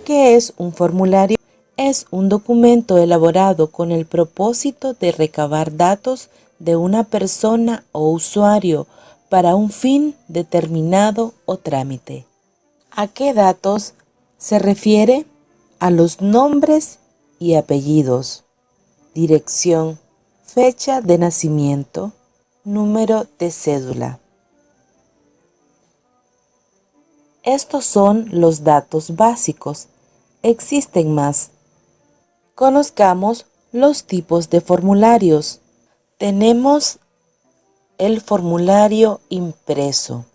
¿Qué es un formulario? Es un documento elaborado con el propósito de recabar datos de una persona o usuario para un fin determinado o trámite. ¿A qué datos se refiere? A los nombres y apellidos, dirección, fecha de nacimiento, número de cédula. Estos son los datos básicos. Existen más. Conozcamos los tipos de formularios. Tenemos el formulario impreso.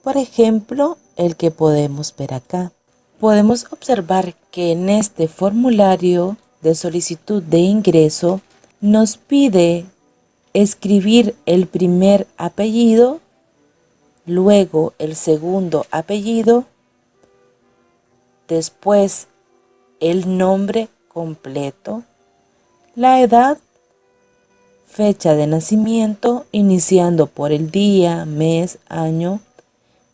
Por ejemplo, el que podemos ver acá. Podemos observar que en este formulario de solicitud de ingreso nos pide escribir el primer apellido, luego el segundo apellido, después el nombre completo, la edad, fecha de nacimiento, iniciando por el día, mes, año,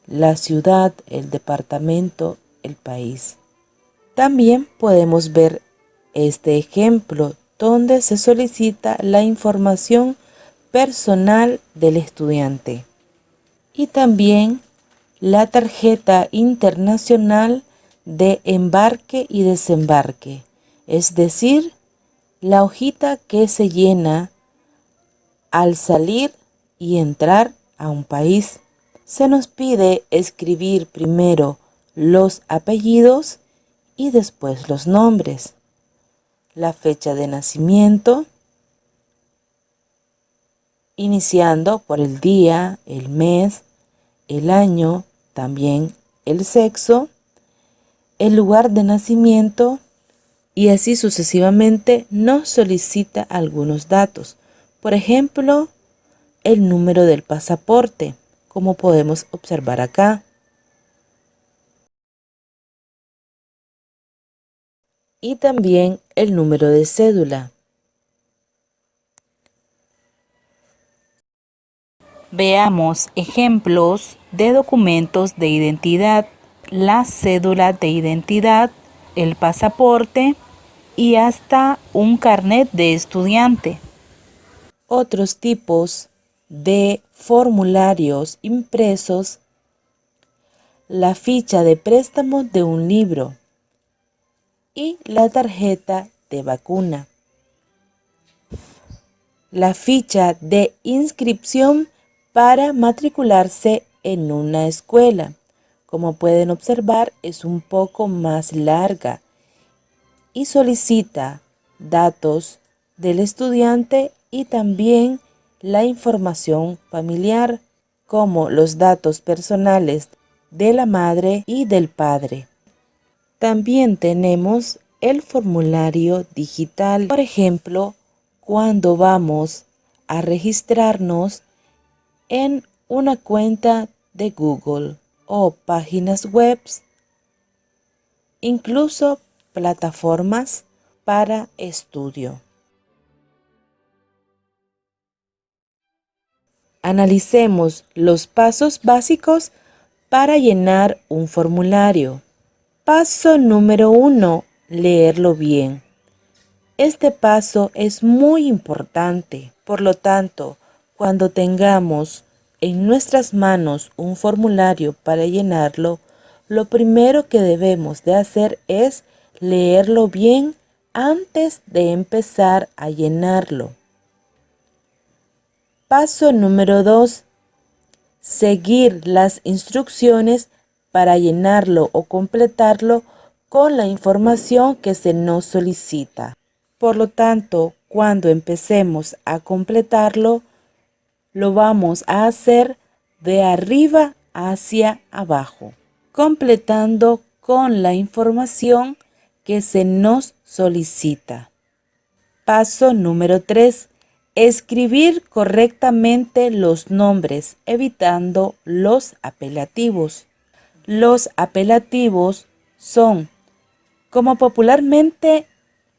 la ciudad, el departamento, el país. También podemos ver este ejemplo donde se solicita la información personal del estudiante y también la tarjeta internacional de embarque y desembarque, es decir, la hojita que se llena al salir y entrar a un país. Se nos pide escribir primero los apellidos y después los nombres, la fecha de nacimiento, iniciando por el día, el mes, el año, también el sexo, el lugar de nacimiento y así sucesivamente nos solicita algunos datos. Por ejemplo, el número del pasaporte, como podemos observar acá. Y también el número de cédula. Veamos ejemplos de documentos de identidad, la cédula de identidad, el pasaporte y hasta un carnet de estudiante. Otros tipos de formularios impresos, la ficha de préstamo de un libro y la tarjeta de vacuna. La ficha de inscripción para matricularse en una escuela. Como pueden observar, es un poco más larga y solicita datos del estudiante y también la información familiar, como los datos personales de la madre y del padre. También tenemos el formulario digital. Por ejemplo, cuando vamos a registrarnos en una cuenta de Google o páginas web, incluso plataformas para estudio. Analicemos los pasos básicos para llenar un formulario. Paso número 1. Leerlo bien. Este paso es muy importante, por lo tanto, cuando tengamos en nuestras manos un formulario para llenarlo, lo primero que debemos de hacer es leerlo bien antes de empezar a llenarlo. Paso número 2. Seguir las instrucciones para llenarlo o completarlo con la información que se nos solicita. Por lo tanto, cuando empecemos a completarlo, lo vamos a hacer de arriba hacia abajo, completando con la información que se nos solicita. Paso número 3. Escribir correctamente los nombres, evitando los apelativos. Los apelativos son, como popularmente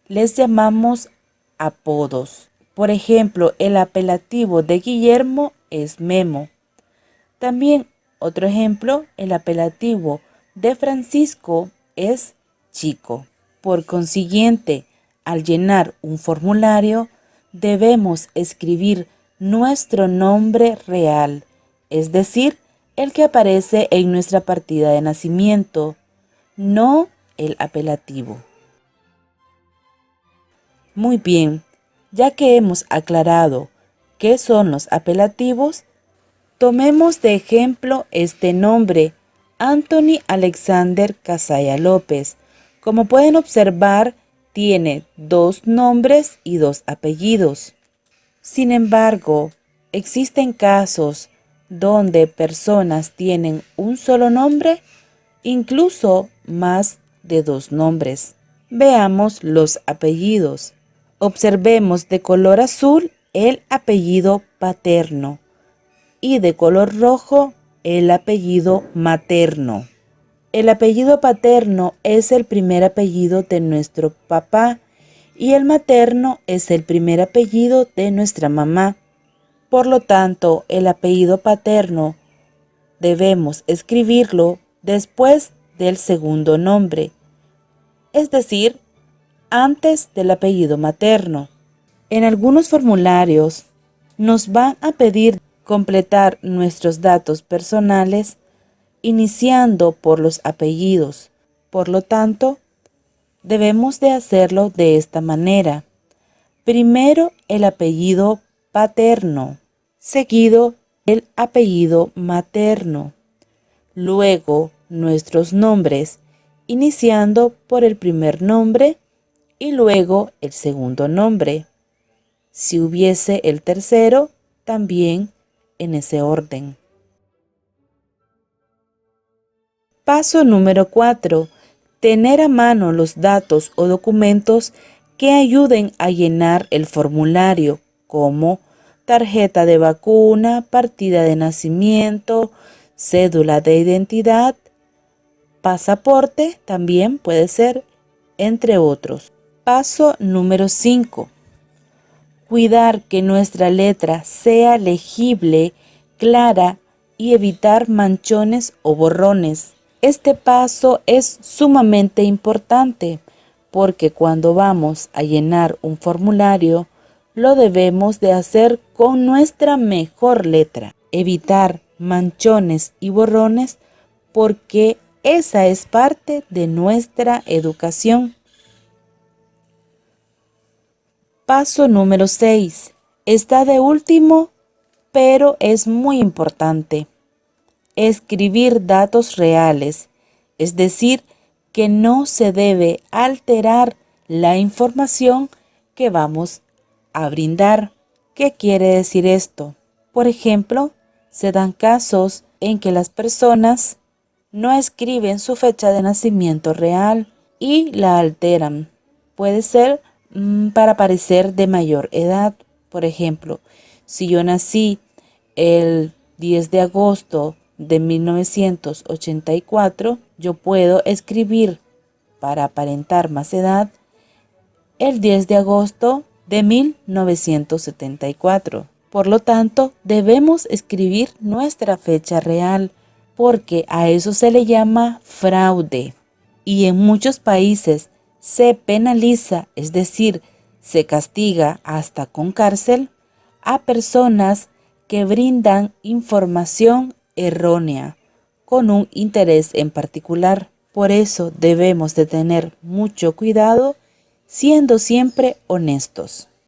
les llamamos, apodos. Por ejemplo, el apelativo de Guillermo es Memo. También otro ejemplo, el apelativo de Francisco es chico. Por consiguiente, al llenar un formulario, debemos escribir nuestro nombre real, es decir, el que aparece en nuestra partida de nacimiento, no el apelativo. Muy bien, ya que hemos aclarado qué son los apelativos, tomemos de ejemplo este nombre, Anthony Alexander Casaya López. Como pueden observar, tiene 2 nombres y 2 apellidos. Sin embargo, existen casos donde personas tienen un solo nombre, incluso más de 2 nombres. Veamos los apellidos. Observemos de color azul el apellido paterno y de color rojo el apellido materno. El apellido paterno es el primer apellido de nuestro papá y el materno es el primer apellido de nuestra mamá. Por lo tanto, el apellido paterno debemos escribirlo después del segundo nombre, es decir, antes del apellido materno. En algunos formularios nos van a pedir completar nuestros datos personales iniciando por los apellidos. Por lo tanto, debemos de hacerlo de esta manera. Primero el apellido paterno, seguido el apellido materno. Luego nuestros nombres, iniciando por el primer nombre y luego el segundo nombre. Si hubiese el tercero, también en ese orden. Paso número 4. Tener a mano los datos o documentos que ayuden a llenar el formulario, como tarjeta de vacuna, partida de nacimiento, cédula de identidad, pasaporte, también puede ser, entre otros. Paso número 5. Cuidar que nuestra letra sea legible, clara y evitar manchones o borrones. Este paso es sumamente importante porque cuando vamos a llenar un formulario, lo debemos de hacer con nuestra mejor letra. Evitar manchones y borrones porque esa es parte de nuestra educación. Paso número 6. Está de último, pero es muy importante. Escribir datos reales, es decir, que no se debe alterar la información que vamos a brindar. ¿Qué quiere decir esto? Por ejemplo, se dan casos en que las personas no escriben su fecha de nacimiento real y la alteran. Puede ser para parecer de mayor edad. Por ejemplo, si yo nací el 10 de agosto de 1984, yo puedo escribir, para aparentar más edad, el 10 de agosto de 1974. Por lo tanto, debemos escribir nuestra fecha real, porque a eso se le llama fraude. Y en muchos países se penaliza, es decir, se castiga hasta con cárcel a personas que brindan información errónea con un interés en particular. Por eso debemos de tener mucho cuidado, siendo siempre honestos.